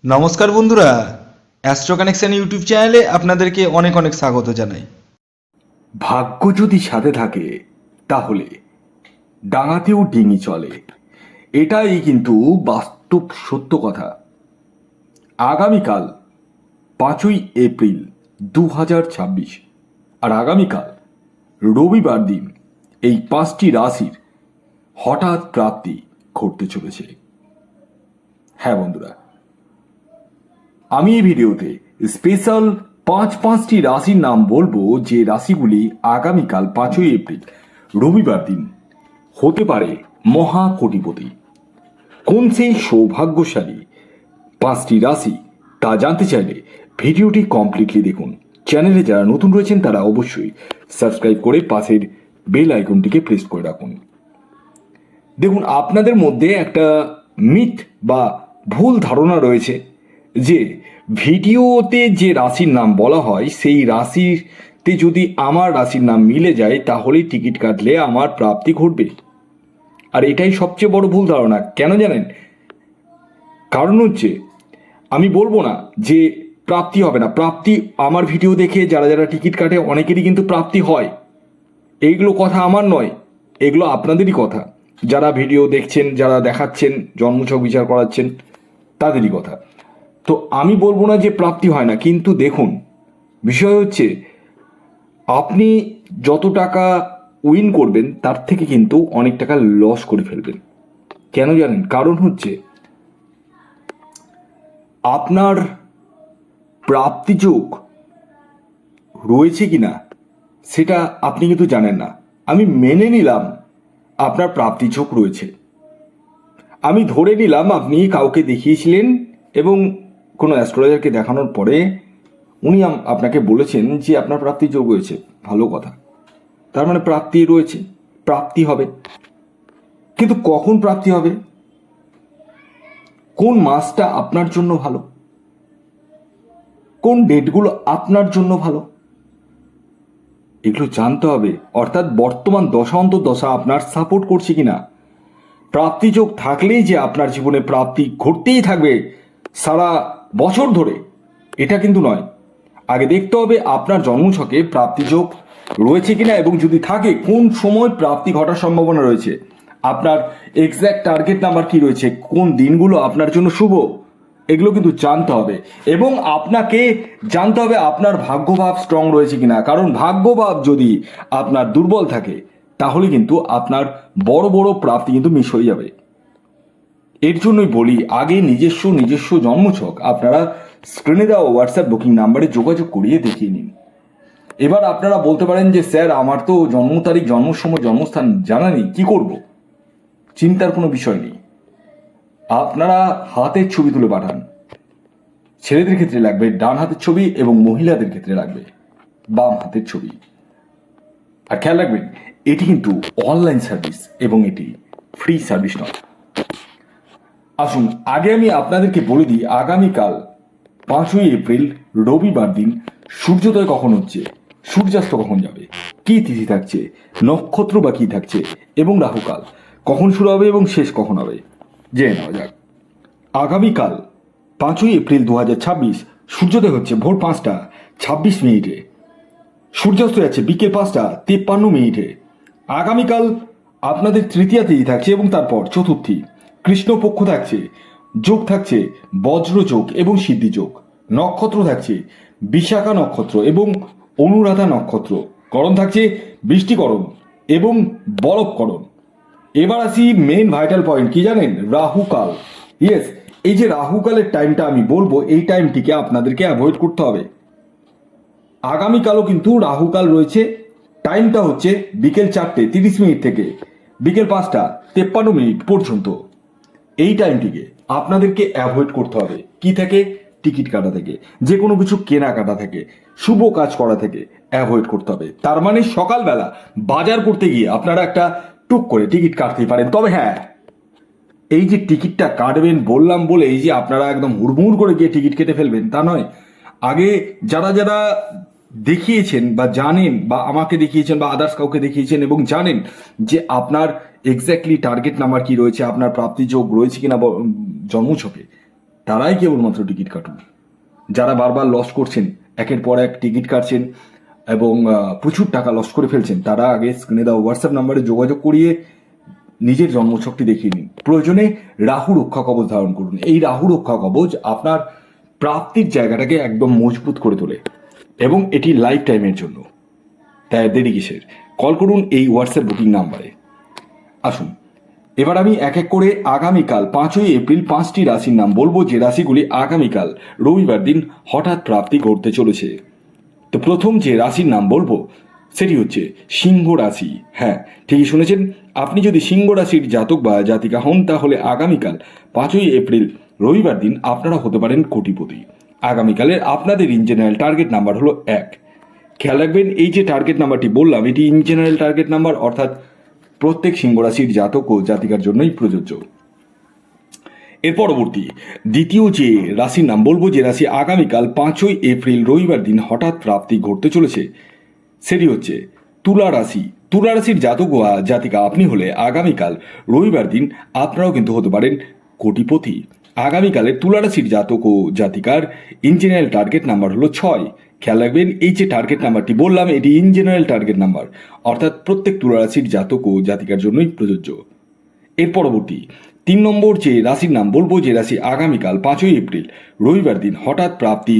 নমস্কার বন্ধুরা, astro connection YouTube চ্যানেলে আপনাদেরকে অনেক অনেক স্বাগত জানাই। ভাগ্য যদি সাথে থাকে তাহলে ডাঙাতেও ডিঙি চলে, এটাই কিন্তু বাস্তব সত্য কথা। আগামীকাল 5ই এপ্রিল 2026 আর আগামীকাল রবিবার দিন এই 5টি রাশির হঠাৎ প্রাপ্তি ঘটতে চলেছে। হ্যাঁ বন্ধুরা, আমি এই ভিডিওতে স্পেশাল পাঁচটি রাশির নাম বলবো, যে রাশিগুলি আগামীকাল 5ই এপ্রিল রবিবার দিন হতে পারে মহা কোটিপতি। কোন সেই সৌভাগ্যশালী 5টি রাশি তা জানতে চাইলে ভিডিওটি কমপ্লিটলি দেখুন। চ্যানেলে যারা নতুন রয়েছেন তারা অবশ্যই সাবস্ক্রাইব করে পাশের বেল আইকনটিকে প্রেস করে রাখুন। দেখুন, আপনাদের মধ্যে একটা মিথ বা ভুল ধারণা রয়েছে যে ভিডিওতে যে রাশির নাম বলা হয় সেই রাশিতে যদি আমার রাশির নাম মিলে যায় তাহলেই টিকিট কাটলে আমার প্রাপ্তি ঘটবে। আর এটাই সবচেয়ে বড় ভুল ধারণা। কেন জানেন? কারণ হচ্ছে, আমি বলবো না যে প্রাপ্তি হবে না। প্রাপ্তি, আমার ভিডিও দেখে যারা যারা টিকিট কাটে অনেকেরই কিন্তু প্রাপ্তি হয়। এইগুলো কথা আমার নয়, এগুলো আপনাদেরই কথা। যারা ভিডিও দেখছেন, যারা দেখাচ্ছেন, জন্মছক বিচার করাচ্ছেন, তাদেরই কথা। তো আমি বলবো না যে প্রাপ্তি হয় না, কিন্তু দেখুন, বিষয় হচ্ছে আপনি যত টাকা উইন করবেন তার থেকে কিন্তু অনেক টাকা লস করে ফেলবেন। কেন জানেন? কারণ হচ্ছে আপনার প্রাপ্তিযোগ রয়েছে কিনা সেটা আপনি কিন্তু জানেন না। আমি মেনে নিলাম আপনার প্রাপ্তিযোগ রয়েছে, আমি ধরে নিলাম আপনি কাউকে দেখিয়েছিলেন এবং কোনো অ্যাস্ট্রোলজারকে দেখানোর পরে উনি আপনাকে বলেছেন যে আপনার প্রাপ্তি যোগ রয়েছে। ভালো কথা, তার মানে প্রাপ্তি রয়েছে, প্রাপ্তি হবে। কিন্তু কখন প্রাপ্তি হবে, কোন মাসটা আপনার জন্য ভালো, কোন ডেটগুলো আপনার জন্য ভালো, এগুলো জানতে হবে। অর্থাৎ বর্তমান দশা অন্তর্দশা আপনার সাপোর্ট করছে কিনা। প্রাপ্তিযোগ থাকলেই যে আপনার জীবনে প্রাপ্তি ঘটতেই থাকবে সারা বছর ধরে, এটা কিন্তু নয়। আগে দেখতে হবে আপনার জন্মছকে প্রাপ্তিযোগ রয়েছে কিনা, এবং যদি থাকে কোন সময় প্রাপ্তি ঘটার সম্ভাবনা রয়েছে, আপনার এক্স্যাক্ট টার্গেট নাম্বার কি রয়েছে, কোন দিনগুলো আপনার জন্য শুভ, এগুলো কিন্তু জানতে হবে। এবং আপনাকে জানতে হবে আপনার ভাগ্যভাব স্ট্রং রয়েছে কিনা। কারণ ভাগ্যভাব যদি আপনার দুর্বল থাকে তাহলে কিন্তু আপনার বড় বড় প্রাপ্তি কিন্তু মিস হয়ে যাবে। এর জন্যই বলি, আগে নিজস্ব জন্মছক আপনারা স্ক্রিনে দেওয়া হোয়াটসঅ্যাপ বুকিং নাম্বারে যোগাযোগ করিয়ে দেখিয়ে নিন। এবার আপনারা বলতে পারেন যে স্যার, আমার তো জন্ম তারিখ, জন্ম সময়, জন্মস্থান জানা নেই, কি করব? চিন্তার কোনো বিষয় নেই। আপনারা হাতের ছবি তুলে পাঠান। ছেলেদের ক্ষেত্রে লাগবে ডান হাতের ছবি এবং মহিলাদের ক্ষেত্রে লাগবে বাম হাতের ছবি। আর খেয়াল রাখবেন, এটি কিন্তু অনলাইন সার্ভিস এবং এটি ফ্রি সার্ভিস নয়। আসুন আগে আমি আপনাদেরকে বলে দিই, আগামীকাল 5ই এপ্রিল রবিবার দিন সূর্যোদয় কখন হচ্ছে, সূর্যাস্ত কখন যাবে, কি তিথি থাকছে, নক্ষত্র বা কি থাকছে, এবং রাহুকাল কখন শুরু হবে এবং শেষ কখন হবে, জেনে নেওয়া যাক। আগামীকাল 5ই এপ্রিল 2026 সূর্যোদয় হচ্ছে ভোর 5টা 26 মিনিটে, সূর্যাস্ত যাচ্ছে বিকেল 5টা 53 মিনিটে। আগামীকাল আপনাদের তৃতীয়া তিথি থাকছে এবং তারপর চতুর্থী, কৃষ্ণপক্ষ থাকছে, যোগ থাকছে বজ্রযোগ এবং সিদ্ধিযোগ, নক্ষত্র থাকছে বিশাখা নক্ষত্র এবং অনুরাধা নক্ষত্র, করণ থাকছে বৃষ্টিকরণ এবং বরফকরণ। এবার আসি মেন ভাইটাল পয়েন্ট, কি জানেন? রাহুকাল। ইয়েস, এই যে রাহুকালের টাইমটা আমি বলবো, এই টাইমটিকে আপনাদেরকে অ্যাভয়েড করতে হবে। আগামীকালও কিন্তু রাহুকাল রয়েছে। টাইমটা হচ্ছে বিকেল 4টে 30 মিনিট থেকে বিকেল 5টা 53 মিনিট পর্যন্ত। এই টাইমটিকে আপনাদেরকে অ্যাভয়েড করতে হবে। কি থেকে? টিকিট কাটা থেকে, যে কোনো কিছু কেনাকাটা থেকে, শুভ কাজ করা থেকে অ্যাভয়েড করতে হবে। তার মানে সকালবেলা বাজার করতে গিয়ে আপনারা একটা টুক করে টিকিট কাটতেই পারেন। তবে হ্যাঁ, এই যে টিকিটটা কাটবেন বললাম বলে এই যে আপনারা একদম হুড়মুড় করে গিয়ে টিকিট কেটে ফেলবেন তা নয়। আগে যারা যারা দেখিয়েছেন বা জানেন, বা আমাকে দেখিয়েছেন বা আদার্স কাউকে দেখিয়েছেন এবং জানেন যে আপনার এক্স্যাক্টলি টার্গেট নাম্বার কি রয়েছে, আপনার প্রাপ্তি যোগ রয়েছে কিনা জন্মছকে, তারাই কেবলমাত্র টিকিট কাটুন। যারা বারবার লস করছেন, একের পর এক টিকিট কাটছেন এবং প্রচুর টাকা লস করে ফেলছেন, তারা আগে স্ক্রিনে দেওয়া হোয়াটসঅ্যাপ নাম্বারে যোগাযোগ করিয়ে নিজের জন্মছকটি দেখিয়ে নিন। প্রয়োজনে রাহু রক্ষা কবচ ধারণ করুন। এই রাহু রক্ষা কবচ আপনার প্রাপ্তির জায়গাটাকে একদম মজবুত করে তোলে এবং এটি লাইফ টাইমের জন্য। তাই দেরি কিসের, কল করুন এই হোয়াটসঅ্যাপ বুকিং নাম্বারে। আসুন এবার আমি এক এক করে আগামীকাল 5ই এপ্রিল 5টি রাশির নাম বলবো, যে রাশিগুলি আগামীকাল রবিবার দিন হঠাৎ প্রাপ্তি ঘটতে চলেছে। তো প্রথম যে রাশির নাম বলবো সেটি হচ্ছে সিংহ রাশি। হ্যাঁ, ঠিকই শুনেছেন, আপনি যদি সিংহ রাশির জাতক বা জাতিকা হন তাহলে আগামীকাল 5ই এপ্রিল রবিবার দিন আপনারা হতে পারেন কোটিপতি। আগামীকালের আপনাদের ইন জেনারেল টার্গেট নাম্বার হলো 1। খেয়াল রাখবেন, এই যে টার্গেট নাম্বারটি বললাম এটি ইন জেনারেল টার্গেট নাম্বার, অর্থাৎ প্রত্যেক সিংহ রাশির জাতক ও জাতিকার জন্যই প্রযোজ্য। এর পরবর্তী দ্বিতীয় যে রাশির নাম বলবো, যে রাশি আগামীকাল 5ই এপ্রিল রবিবার দিন হঠাৎ প্রাপ্তি ঘটতে চলেছে, সেটি হচ্ছে তুলা রাশি। তুলা রাশির জাতক বা জাতিকা আপনি হলে আগামীকাল রবিবার দিন আপনারাও কিন্তু হতে পারেন কোটিপতি। আগামীকালের তুলা রাশির জাতক ও জাতিকার ইন জেনারেল টার্গেট নাম্বার হলো 6। খেয়াল রাখবেন, এই যে টার্গেট নাম্বারটি বললাম এটি ইন জেনারেল টার্গেট নাম্বার, অর্থাৎ প্রত্যেক তুলা রাশির জাতক ও জাতিকার জন্যই প্রযোজ্য। এর পরবর্তী 3 নম্বর যে রাশির নাম বলবো, যে রাশি আগামীকাল 5ই এপ্রিল রবিবার দিন হঠাৎ প্রাপ্তি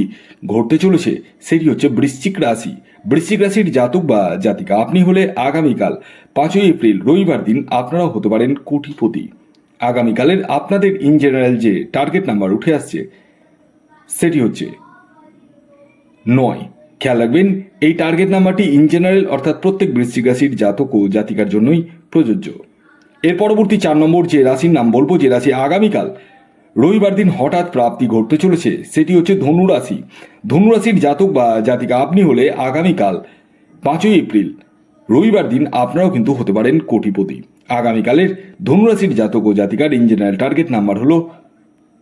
ঘটতে চলেছে, সেটি হচ্ছে বৃশ্চিক রাশি। বৃশ্চিক রাশির জাতক বা জাতিকা আপনি হলে আগামীকাল 5ই এপ্রিল রবিবার দিন আপনারাও হতে পারেন কোটিপতি। আগামীকালের আপনাদের ইন জেনারেল যে টার্গেট নাম্বার উঠে আসছে সেটি হচ্ছে 9। খেয়াল রাখবেন, এই টার্গেট নাম্বারটি ইন জেনারেল, অর্থাৎ প্রত্যেক বৃশ্চিক রাশির জাতক ও জাতিকার জন্যই প্রযোজ্য। এর পরবর্তী 4 নম্বর যে রাশির নাম বলবো, যে রাশি আগামীকাল রবিবার দিন হঠাৎ প্রাপ্তি ঘটতে চলেছে, সেটি হচ্ছে ধনু রাশি। ধনু রাশির জাতক বা জাতিকা আপনি হলে আগামীকাল 5ই এপ্রিল রবিবার দিন আপনারাও কিন্তু হতে পারেন কোটিপতি। আগামীকালের ধনু রাশির জাতক ও জাতিকার ইন জেনারেল টার্গেট নাম্বার হলো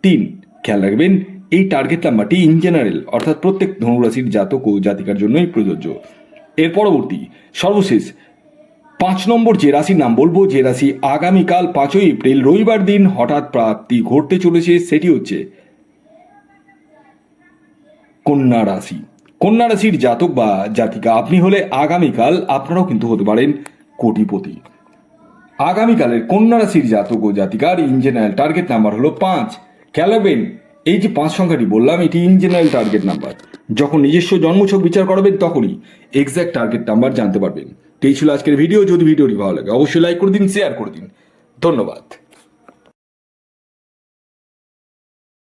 3। খেয়াল রাখবেন, এই টার্গেট নাম্বারটি ইন জেনারেল, অর্থাৎ প্রত্যেক ধনুরাশির জাতক ও জাতিকার জন্যই প্রযোজ্য। এর পরবর্তী সর্বশেষ 5 নম্বর যে রাশির নাম বলবো, যে রাশি আগামীকাল 5ই এপ্রিল রবিবার দিন হঠাৎ প্রাপ্তি ঘটতে চলেছে, সেটি হচ্ছে কন্যা রাশি। কন্যা রাশির জাতক বা জাতিকা আপনি হলে আগামীকাল আপনারাও কিন্তু হতে পারেন কোটিপতি। আগামীকালের কন্যা রাশির জাতক ও জাতিকার ইন জেনারেল টার্গেট নাম্বার হলো 5। খেয়াল রাখবেন, এই যে 5 সংখ্যাটি বললাম এটি ইন জেনারেল টার্গেট নাম্বার। যখন নিজস্ব জন্মছক বিচার করাবেন তখনই এক্স্যাক্ট টার্গেট নাম্বার জানতে পারবেন। এই ছিল আজকের ভিডিও। যদি ভিডিওটি ভালো লাগে অবশ্যই লাইক করে দিন, শেয়ার করে দিন। ধন্যবাদ।